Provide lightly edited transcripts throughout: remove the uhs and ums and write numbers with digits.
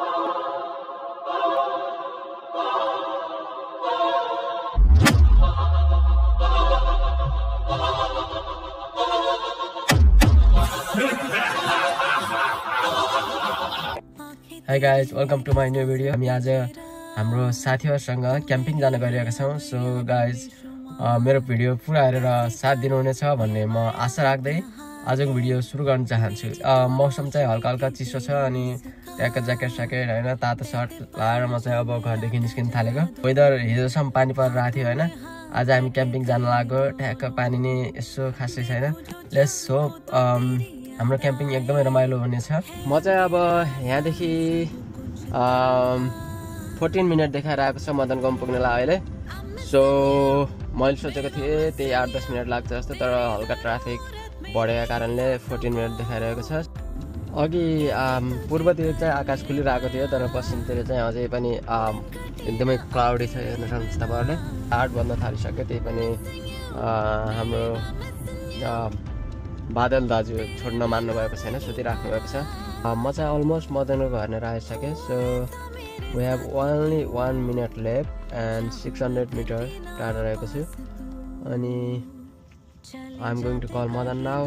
Hi guys, welcome to my new video. हामी आज हाम्रो साथीहरुसँग क्याम्पिङ जान गइरहेका छौं. सो गाइज मेरो भिडियो पुरा हेरेर साथ दिनुहुनेछ भन्ने म आशा राख्दै आजको भिडियो सुरु गर्न चाहन्छु. मौसम चाहिँ हल्का हल्का चिसो छ अनि ट्याक्क ज्याकेट स्याकेट हैन तातो सर्ट लगाएर म चाहिँ अब घरदेखि निस्किन थालेको. वेदर हिजोसम्म पानी परिरहेको थियो हैन. आज हामी क्याम्पिङ जान लाग्यो. ट्याक्क पानी नि यसो खासै छैन. लेट्स होप हाम्रो क्याम्पिङ एकदमै रमाइलो हुनेछ. म चाहिँ अब यहाँदेखि 14 मिनेट देखाएर आएको छ मदनगाउँ पुग्नलाई अहिले. सो मैले सोचेको थिएँ त्यही 8-10 मिनट लाग्छ जस्तो, तर हल्का ट्राफिक बढेको कारणले 14 मिनट देखाइरहेको छ. अघि पूर्वतिर चाहिँ आकाश खुलिरहेको थियो, तर पश्चिमतिर चाहिँ अझै पनि एकदमै क्लाउडी छ. हेर्न सक्नुहुन्छ तपाईँहरूले 8 बज्न थालिसक्यो. त्यही पनि हाम्रो बादल दाजु छोड्न मान्नु भएको छैन, सुतिराख्नु भएको छ. म चाहिँ अलमोस्ट मदनको घरनेर आइसकेँ. So we have only 1 minute left and 600 metre टाढा रहेको छु. अनि I am going to call Madan now.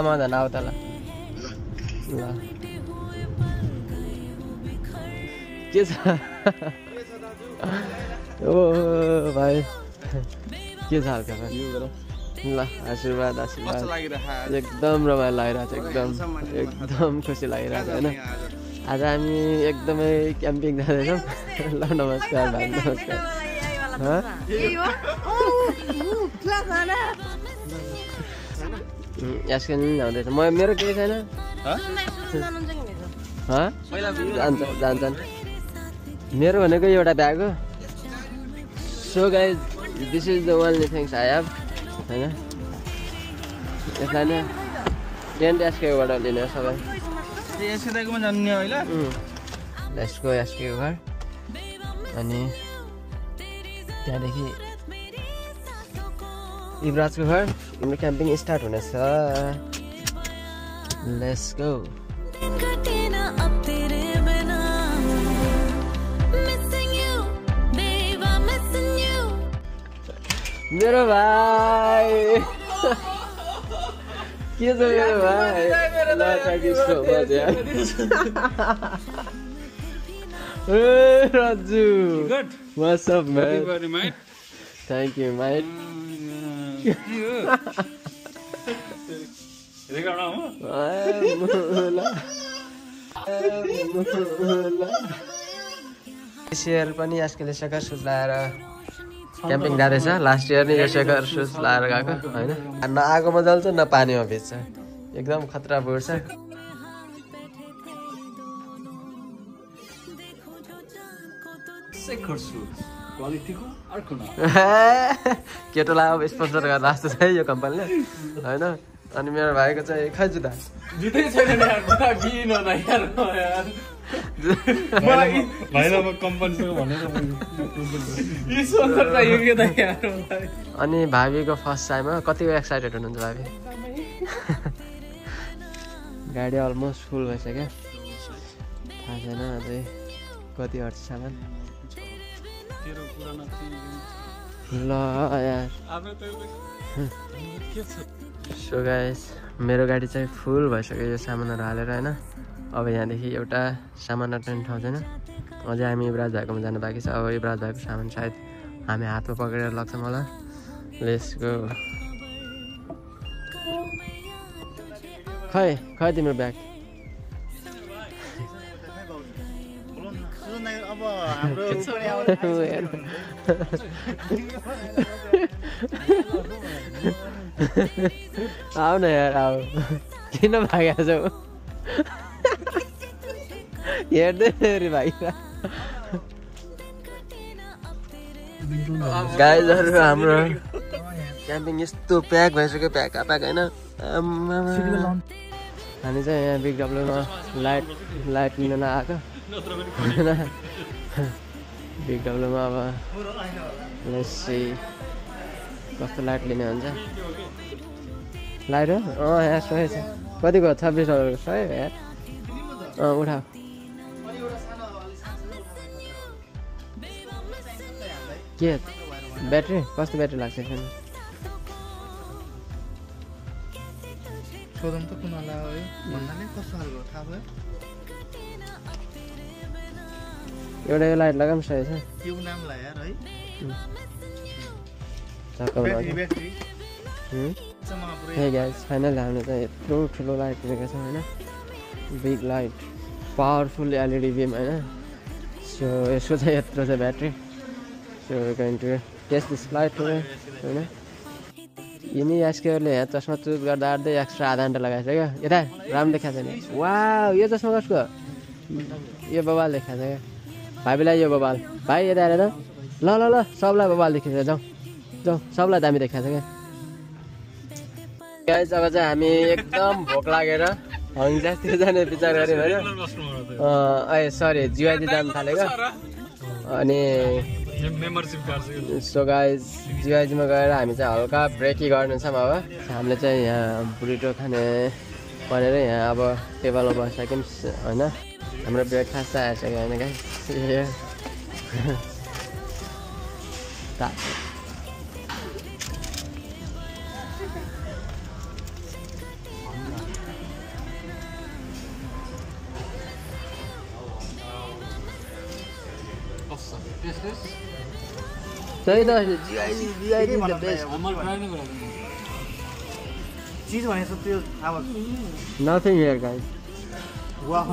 Madan आऊ त ल. के छ ओ भाइ के छ हालका ल. आशीर्वाद एकदम रमाइलो लागिरहेको छ. एकदम खुसी लागिरहेको छ होइन. आज हामी एकदमै क्याम्पिङ जाँदैछौँ. ल नमस्कार भाइ, नमस्कार. यसको नि जाँदैछ. मेरो केही छैन. जान्छन् मेरो भनेको एउटा ब्याग हो. So guys this is the only things I have होइन. यसलाई नै टेन्ट एसकेबाट लिने सबै. यसको एसकेको घर अनि त्यहाँदेखि युवराजको घर. हाम्रो क्याम्पिङ स्टार्ट हुनेछ. Let's go. मेरो भाइ के छ मेरो भाइ. Raju what's up man. Thank you might. This year पनि आजकल सेकर सुज लाएर क्याम्पिङ जाँदैछ. लास्ट इयर नि यो सेकर सुज लाएर गएको होइन. न आगोमा जल्छ न पानीमा भिज्छ. एकदम खतरा बुढ्छ. केटोलाई अब स्पोन्सर गरेर जस्तो छ यो कम्पनीले होइन. अनि मेरो भाइको चाहिँ खै जुत्ता छैन. अनि भाबीको फर्स्ट टाइम हो. कतिको एक्साइटेड हुनुहुन्छ भाबी? गाडी अलमोस्ट फुल भइसक्यो. थाहा छैन अझै कति अट्छ सामान. ल यार. सो गाइस मेरो गाडी चाहिँ फुल भइसक्यो यो सामानहरू हालेर होइन. अब यहाँदेखि एउटा सामान अट्ने ठाउँ छैन. अझै हामी युवराज भाइकोमा जानु बाँकी छ. अब युवराज भाइको सामान सायद हामी हातमा पक्रेर लाग्छ मलाई. Let's go. खै तिम्रो ब्याग. आऊ न यार आऊ. किन भागेको छौ? हेर्दै फेरि भाइ. गाइजहरू हाम्रो क्याम्पिङ यस्तो प्याक भइसक्यो. प्याक होइन. हामी चाहिँ यहाँ बिग डब्लुमा लाइट लिन आएको होइन. बिग डब्लुमा अब लेट्स सी कस्तो लाइट लिने हुन्छ लाइट हो यहाँ 100 छ कतिको 26 100 यार उठाऊ के ब्याट्री कस्तो ब्याट्री लाग्छ फेरि सोधम त कुनला हो भन्नाले कस्तो खालको थाहा भयो एउटा यो लाइट लगाम सही छ त्यो नामलाई यार है ब्याट्री हे गाइस फाइनली हामीले चाहिँ यत्रो ठुलो लाइट लिएको छौँ होइन big light powerful LED beam होइन सो यसको चाहिँ यत्रो छ battery so going to test this light होइन यिनी एसकेहरूले यहाँ चस्मा चुज गर्दा आर्दै एक्स्ट्रा आधा घन्टा लगाएको छ क्या यता राम्रो देखाएको छैन वा यो चस्मा कसको यो बबाल देखाएको छ क्या भाइलाई यो बबाल भाइ यता हेर त ल ल ल सबलाई बबाल देखेको छ जाउँ जाउँ सबलाई दामी देखाएको छ क्या गाइस अब चाहिँ हामी एकदम भोक लागेर हङजातिर जाने विचार गऱ्यौँ होइन सरी जिवाजी जानु थालेको अनि सो गाइस जिवाजीमा गएर हामी चाहिँ हल्का ब्रेकी गर्नु छ अब हामीले चाहिँ यहाँ बुरिटो खाने भनेर यहाँ अब टेबलमा बसिसक्यौँ होइन हाम्रो ब्रेकफास्ट चाहिँ आइसक्यो होइन गाइस सही त जिआइडी द बेस्ट चीज भनेछ त्यो थाहा भयो नथिङ हियर गाइस वाह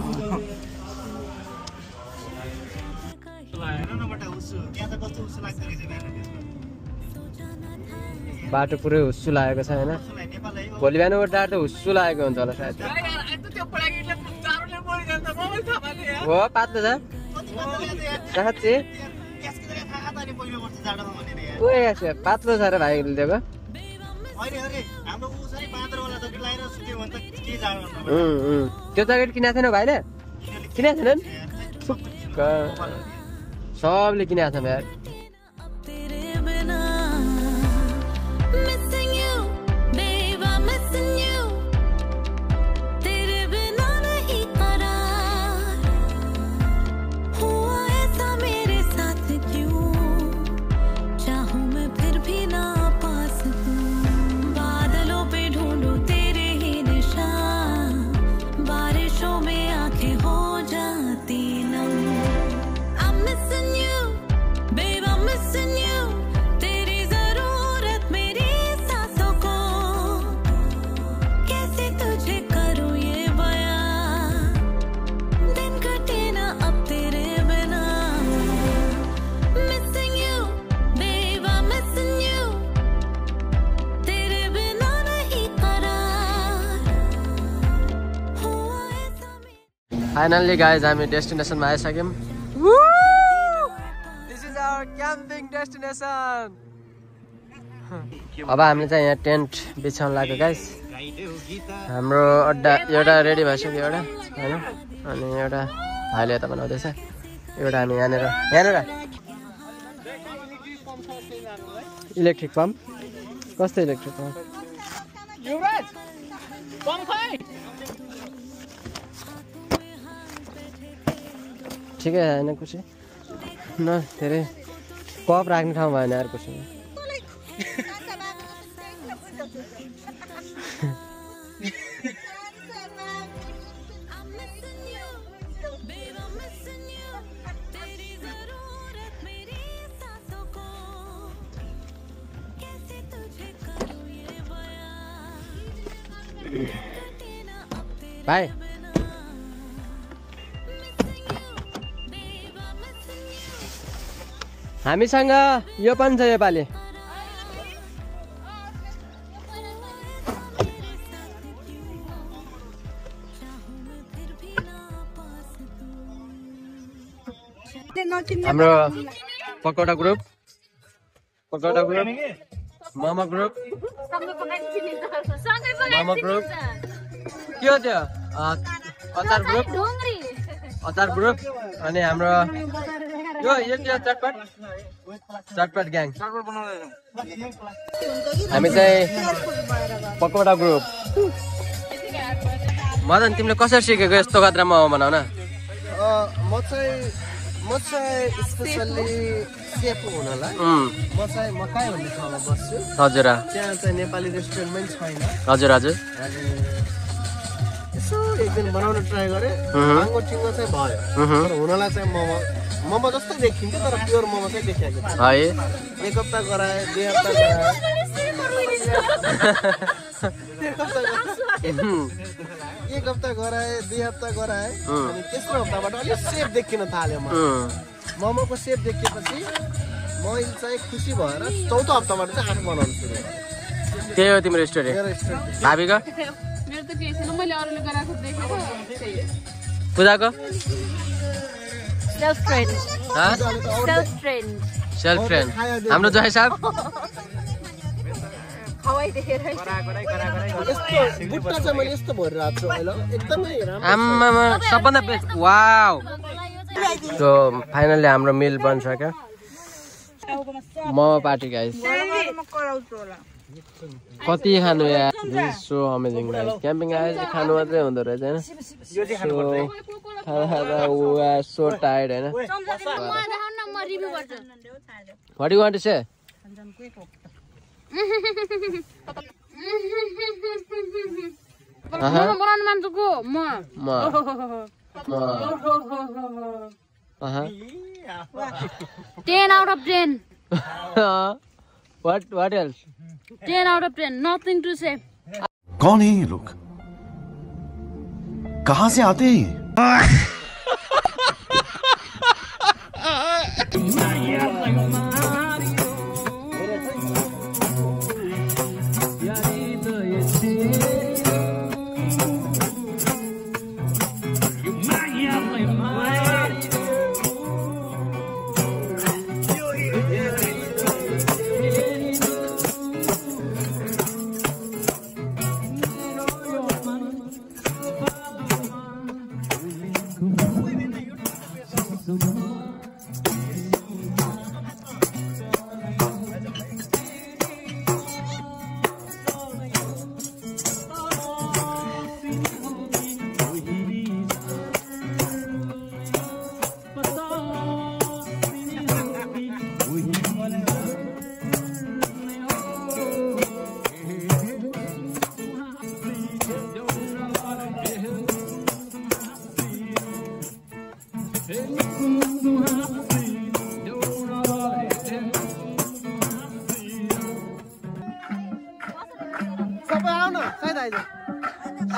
बाटो पुरै हुस्सु लागेको छ होइन भोलि बिहान उठ्दा त हुस्सु लागेको हुन्छ होला सायद हो पात्लो छ साँच्चै पातलो छ र भाइले दिएको त्यो ज्याकेट किनेको थिएन भाइले किनेको थिएनन् सबले किनेको छ भाइ Finally guys, हामी डेस्टिनेसनमा आइसक्यौँ। This is our camping destination. अब हामीले चाहिँ यहाँ टेन्ट बिछाउन लाग्यो गाइस। हाम्रो अड्डा एउटा रेडी भइसक्यो एउटा हैन, अनि एउटा भाइले यता बनाउँदैछ, एउटा हामी यहाँनेर इलेक्ट्रिक पम्प। कस्तो इलेक्ट्रिक पम्प? युवराज पम्प खै ठिकै हैन कुछ न, धेरै कप राख्ने ठाउँ भएन यार कुछ। भाइ हामीसँग यो पनि छ योपालि। हाम्रो पकौडा ग्रुप, मोमो ग्रुप, के हो त्यो अचार ग्रुप, अनि हाम्रो यो चटपट ग्याङ हामी चाहिँ पकौडा ग्रुप मदन तिमीले कसरी सिकेको यस्तो खतरा मोमो बनाउन म चाहिँ स्पेसल्ली सेफ हुनलाई म चाहिँ मकाई भन्ने ठाउँमा बस्छु हजुर त्यहाँ चाहिँ नेपाली रेस्टुरेन्टमै छैन हजुर हजुर यसो एकदिन बनाउन ट्राई गरेँ भाङ्गो टिङ्गो चाहिँ भयो तर हुनलाई चाहिँ मोमो जस्तै देखिन्छ तर प्योर मोमो चाहिँ देखिएको छ है 1 हप्ता गराए 2 हप्ता गराए 1 हप्ता गराए 2 हप्ता गराए अनि तेस्रो हप्ताबाट अलिक सेप देखिन थाल्यो मोमोको सेप देखेपछि मैले चाहिँ खुसी भएर चौथो हप्ताबाट चाहिँ आठ बनाउनु सुरु गरेँ त्यही हो तिम्रो स्टोरी भाबीको मेरो त केही छैन मैले अरूले गराएको देखेको पूजाको सेल्फ ट्रेन्ड हाम्रो जय साहब बुट्टा चाहिँ मैले यस्तो भएर राख्छु अहिले एकदमै राम्रो आम्मामा सबभन्दा बेस्ट वाउ सो फाइनली हाम्रो मिल बनिसक्यो मोमो पार्टी गाइस कति खानु यार सो अमेजिङ गाइस क्याम्पिङ आएछ खानु मात्रै हुँदो रहेछ हैन खाना वी आर सो टायर्ड हैन what do you want to say momo बनाउनु मान्छेको म 10 out of 10 what else 10 out of 10 nothing to say कौन है ये लोग कहां से आते हैं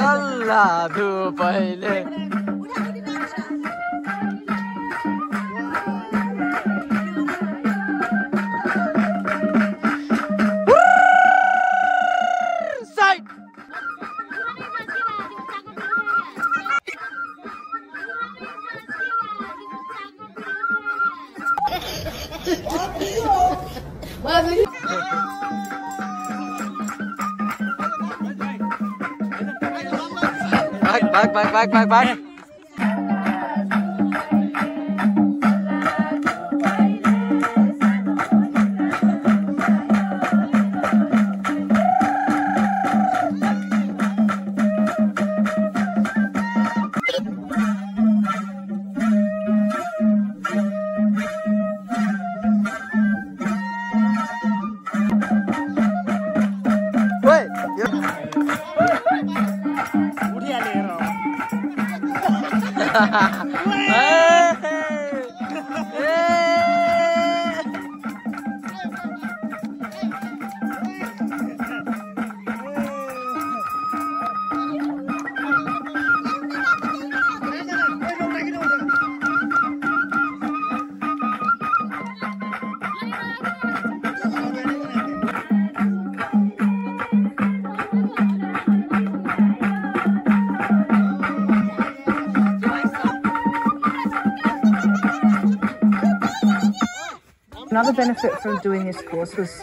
अल्लाह धुपैले Bye. Another benefit from doing this course was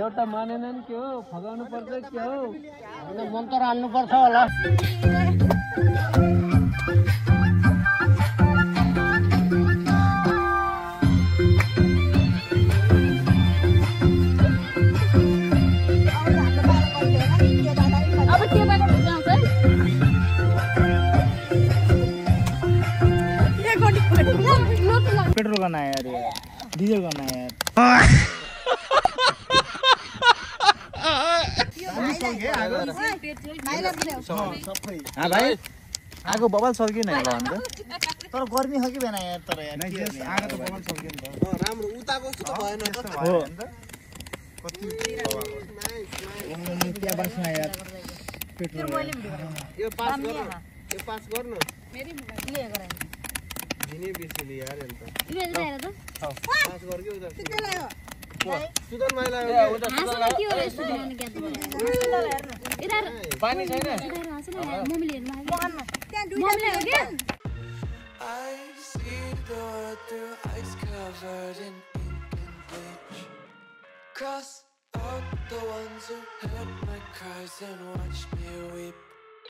देउता मानेनन् के हो फगाउनु पर्छ के हो मन्त्र हाल्नु पर्छ होला अब के बाटो जान्छ पेट्रोल करना है यार डीजल करना है यार भाइ आगो बबल सल्किन है तर गर्मी हो कि भएन यार तर यार आगो त बबल सल्किन त राम्रो उताको जस्तो त भएन त हो कति क्या बस्न यार पेट्रोल यो पास गर्नु मेरी ले गरे दिने बिर्सिली यार अन्त इले जाएर त पास गर के उता सुदन माइला हाँसना के हो यस्तो बनाउने क्या त इधर पानी छैन हाँसना मम्मीले हेर्नु आयो मम्मीले हो के I see the world through ice covered in ink and bleach. Cross out the ones who heard my cries and watched me weep.